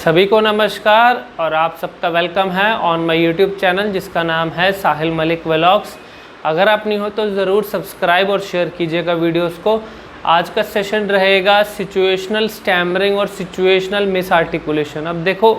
सभी को नमस्कार और आप सबका वेलकम है ऑन माय यूट्यूब चैनल जिसका नाम है साहिल मलिक व्लॉग्स। अगर आप नहीं हो तो ज़रूर सब्सक्राइब और शेयर कीजिएगा वीडियोस को। आज का सेशन रहेगा सिचुएशनल स्टैमरिंग और सिचुएशनल मिस आर्टिकुलेशन। अब देखो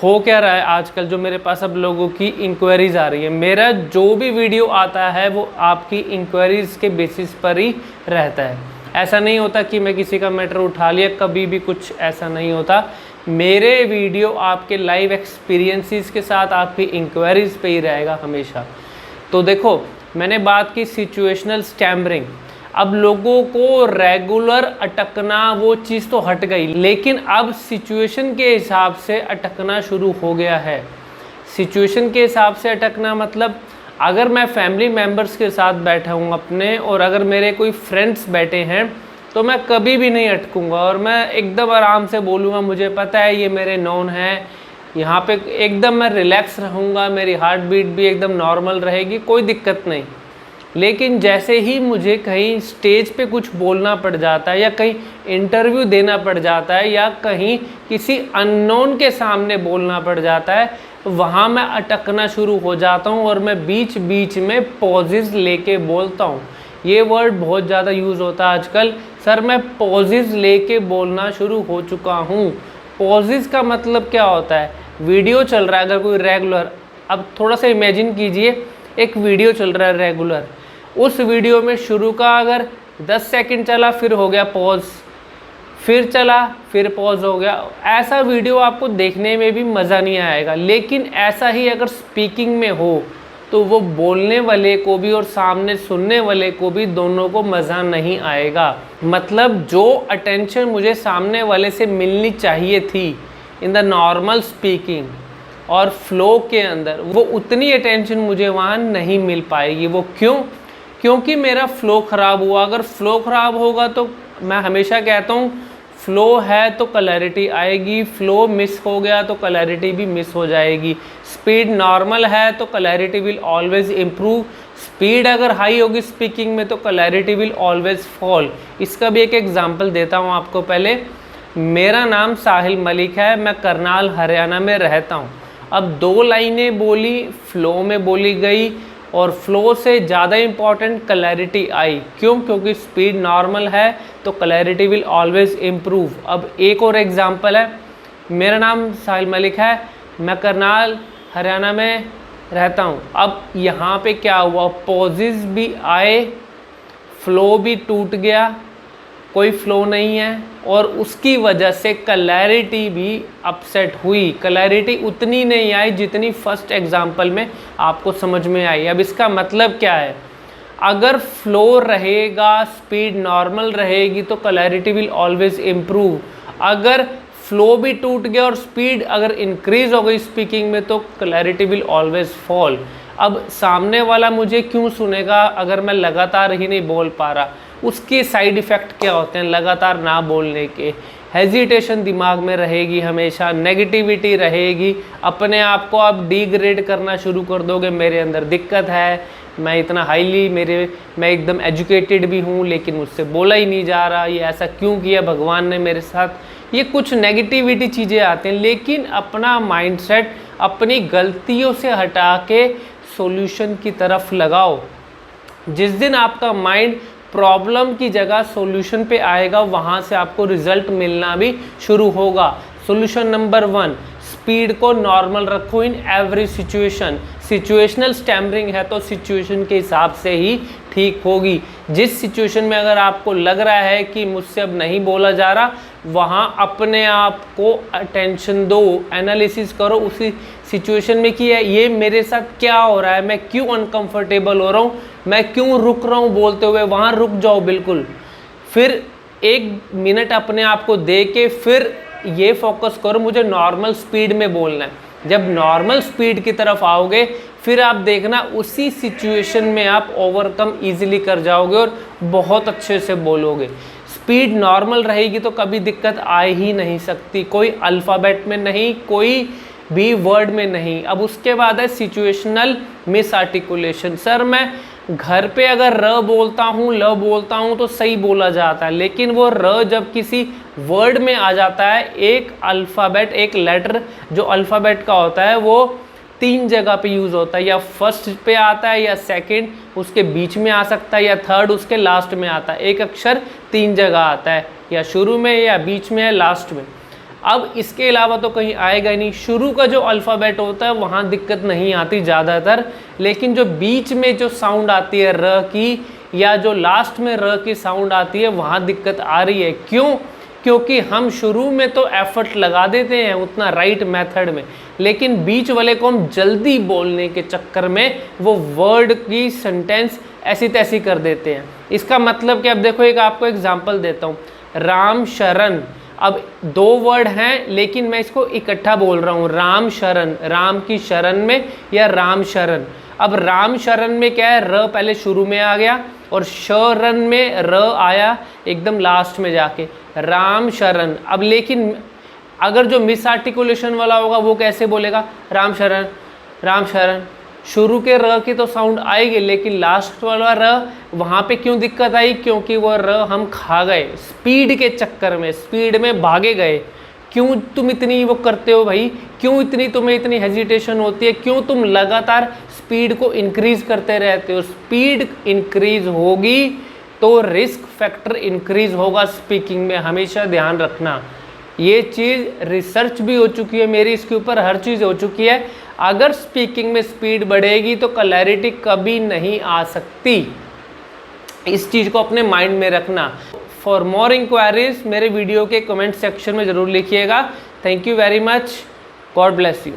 हो क्या रहा है आजकल, जो मेरे पास अब लोगों की इंक्वायरीज़ आ रही है, मेरा जो भी वीडियो आता है वो आपकी इंक्वायरीज़ के बेसिस पर ही रहता है। ऐसा नहीं होता कि मैं किसी का मैटर उठा लिया, कभी भी कुछ ऐसा नहीं होता। मेरे वीडियो आपके लाइव एक्सपीरियंसेस के साथ आपकी इंक्वायरीज़ पे ही रहेगा हमेशा। तो देखो मैंने बात की सिचुएशनल स्टैमरिंग। अब लोगों को रेगुलर अटकना वो चीज़ तो हट गई, लेकिन अब सिचुएशन के हिसाब से अटकना शुरू हो गया है। सिचुएशन के हिसाब से अटकना मतलब अगर मैं फैमिली मेम्बर्स के साथ बैठा हूँ अपने, और अगर मेरे कोई फ्रेंड्स बैठे हैं तो मैं कभी भी नहीं अटकूँगा और मैं एकदम आराम से बोलूँगा। मुझे पता है ये मेरे नॉन है, यहाँ पे एकदम मैं रिलैक्स रहूँगा, मेरी हार्ट बीट भी एकदम नॉर्मल रहेगी, कोई दिक्कत नहीं। लेकिन जैसे ही मुझे कहीं स्टेज पे कुछ बोलना पड़ जाता है या कहीं इंटरव्यू देना पड़ जाता है या कहीं किसी अननोन के सामने बोलना पड़ जाता है, वहाँ मैं अटकना शुरू हो जाता हूँ और मैं बीच बीच में पॉजेज़ लेके बोलता हूँ। ये वर्ड बहुत ज़्यादा यूज़ होता है आजकल, सर मैं पॉजेज़ लेके बोलना शुरू हो चुका हूँ। पॉजेज़ का मतलब क्या होता है? वीडियो चल रहा है अगर कोई रेगुलर, अब थोड़ा सा इमेजिन कीजिए एक वीडियो चल रहा है रेगुलर, उस वीडियो में शुरू का अगर 10 सेकंड चला, फिर हो गया पॉज, फिर चला, फिर पॉज हो गया, ऐसा वीडियो आपको देखने में भी मज़ा नहीं आएगा। लेकिन ऐसा ही अगर स्पीकिंग में हो तो वो बोलने वाले को भी और सामने सुनने वाले को भी, दोनों को मज़ा नहीं आएगा। मतलब जो अटेंशन मुझे सामने वाले से मिलनी चाहिए थी इन द नॉर्मल स्पीकिंग और फ्लो के अंदर, वो उतनी अटेंशन मुझे वहाँ नहीं मिल पाएगी। वो क्यों? क्योंकि मेरा फ़्लो ख़राब हुआ। अगर फ़्लो ख़राब होगा तो मैं हमेशा कहता हूँ फ़्लो है तो क्लैरिटी आएगी, फ़्लो मिस हो गया तो क्लैरिटी भी मिस हो जाएगी। स्पीड नॉर्मल है तो clarity will always improve. Speed अगर हाई होगी स्पीकिंग में तो क्लैरिटी विल ऑलवेज़ फॉल। इसका भी एक एग्जांपल देता हूँ आपको। पहले मेरा नाम साहिल मलिक है, मैं करनाल हरियाणा में रहता हूँ। अब 2 लाइनें बोली, फ़्लो में बोली गई और फ्लो से ज़्यादा इम्पॉर्टेंट क्लैरिटी आई। क्यों? क्योंकि स्पीड नॉर्मल है तो क्लैरिटी विल ऑलवेज़ इम्प्रूव। अब एक और एग्जांपल है, मेरा नाम साहिल मलिक है, मैं करनाल हरियाणा में रहता हूँ। अब यहाँ पे क्या हुआ? पॉजेज़ भी आए, फ्लो भी टूट गया, कोई फ्लो नहीं है और उसकी वजह से क्लैरिटी भी अपसेट हुई। क्लैरिटी उतनी नहीं आई जितनी फर्स्ट एग्जांपल में आपको समझ में आई। अब इसका मतलब क्या है? अगर फ्लो रहेगा, स्पीड नॉर्मल रहेगी तो क्लैरिटी विल ऑलवेज इम्प्रूव। अगर फ्लो भी टूट गया और स्पीड अगर इंक्रीज हो गई स्पीकिंग में तो क्लैरिटी विल ऑलवेज फॉल। अब सामने वाला मुझे क्यों सुनेगा अगर मैं लगातार ही नहीं बोल पा रहा? उसके साइड इफ़ेक्ट क्या होते हैं लगातार ना बोलने के? हेजिटेशन दिमाग में रहेगी, हमेशा नेगेटिविटी रहेगी, अपने आप को आप डिग्रेड करना शुरू कर दोगे। मेरे अंदर दिक्कत है, मैं इतना हाईली मैं एकदम एजुकेटेड भी हूँ लेकिन मुझसे बोला ही नहीं जा रहा, ये ऐसा क्यों किया भगवान ने मेरे साथ? ये कुछ नेगेटिविटी चीज़ें आती हैं। लेकिन अपना माइंडसेट अपनी गलतियों से हटा के सॉल्यूशन की तरफ लगाओ। जिस दिन आपका माइंड प्रॉब्लम की जगह सॉल्यूशन पे आएगा, वहाँ से आपको रिजल्ट मिलना भी शुरू होगा। सॉल्यूशन नंबर 1, स्पीड को नॉर्मल रखो in every situation. Situational stammering है तो सिचुएशन के हिसाब से ही ठीक होगी। जिस सिचुएशन में अगर आपको लग रहा है कि मुझसे अब नहीं बोला जा रहा, वहाँ अपने आप को अटेंशन दो, एनालिसिस करो उसी सिचुएशन में कि ये मेरे साथ क्या हो रहा है, मैं क्यों अनकंफर्टेबल हो रहा हूँ, मैं क्यों रुक रहा हूँ बोलते हुए। वहाँ रुक जाओ बिल्कुल, फिर 1 मिनट अपने आप को दे के फिर ये फोकस करो मुझे नॉर्मल स्पीड में बोलना है। जब नॉर्मल स्पीड की तरफ आओगे फिर आप देखना उसी सिचुएशन में आप ओवरकम इजीली कर जाओगे और बहुत अच्छे से बोलोगे। स्पीड नॉर्मल रहेगी तो कभी दिक्कत आ ही नहीं सकती, कोई अल्फ़ाबेट में नहीं, कोई भी वर्ड में नहीं। अब उसके बाद है सिचुएशनल मिस आर्टिकुलेशन। सर मैं घर पे अगर र बोलता हूँ, ल बोलता हूँ तो सही बोला जाता है, लेकिन वो र जब किसी वर्ड में आ जाता है, एक अल्फ़ाबेट, एक लेटर जो अल्फ़ाबेट का होता है वो 3 जगह पे यूज़ होता है, या फर्स्ट पे आता है, या सेकंड उसके बीच में आ सकता है, या थर्ड उसके लास्ट में आता है। एक अक्षर 3 जगह आता है, या शुरू में, या बीच में, या लास्ट में। अब इसके अलावा तो कहीं आएगा ही नहीं। शुरू का जो अल्फ़ाबेट होता है वहाँ दिक्कत नहीं आती ज़्यादातर, लेकिन जो बीच में जो साउंड आती है र की, या जो लास्ट में र की साउंड आती है, वहाँ दिक्कत आ रही है। क्यों? क्योंकि हम शुरू में तो एफर्ट लगा देते हैं उतना राइट मेथड में, लेकिन बीच वाले को हम जल्दी बोलने के चक्कर में वो वर्ड की सेंटेंस ऐसी तैसी कर देते हैं। इसका मतलब कि अब देखो, एक आपको एग्जांपल देता हूँ, राम शरण। अब 2 वर्ड हैं, लेकिन मैं इसको इकट्ठा बोल रहा हूँ, राम शरण, राम की शरण में, या राम शरण। अब राम शरण में क्या है, र पहले शुरू में आ गया, और शरण में र आया एकदम लास्ट में जाके, राम शरण। अब लेकिन अगर जो मिस आर्टिकुलेशन वाला होगा वो कैसे बोलेगा, राम शरण, राम शरण। शुरू के र की तो साउंड आएगी, लेकिन लास्ट वाला र, वहाँ पे क्यों दिक्कत आई? क्योंकि वो र हम खा गए स्पीड के चक्कर में, स्पीड में भागे गए। क्यों तुम इतनी वो करते हो भाई? क्यों तुम्हें इतनी हेजिटेशन होती है? क्यों तुम लगातार स्पीड को इंक्रीज करते रहते हो? स्पीड इंक्रीज होगी तो रिस्क फैक्टर इंक्रीज होगा स्पीकिंग में, हमेशा ध्यान रखना। ये चीज़ रिसर्च भी हो चुकी है मेरी, इसके ऊपर हर चीज़ हो चुकी है। अगर स्पीकिंग में स्पीड बढ़ेगी तो क्लैरिटी कभी नहीं आ सकती। इस चीज़ को अपने माइंड में रखना। फॉर मोर इंक्वायरीज मेरे वीडियो के कमेंट सेक्शन में ज़रूर लिखिएगा। Thank you very much. God bless you.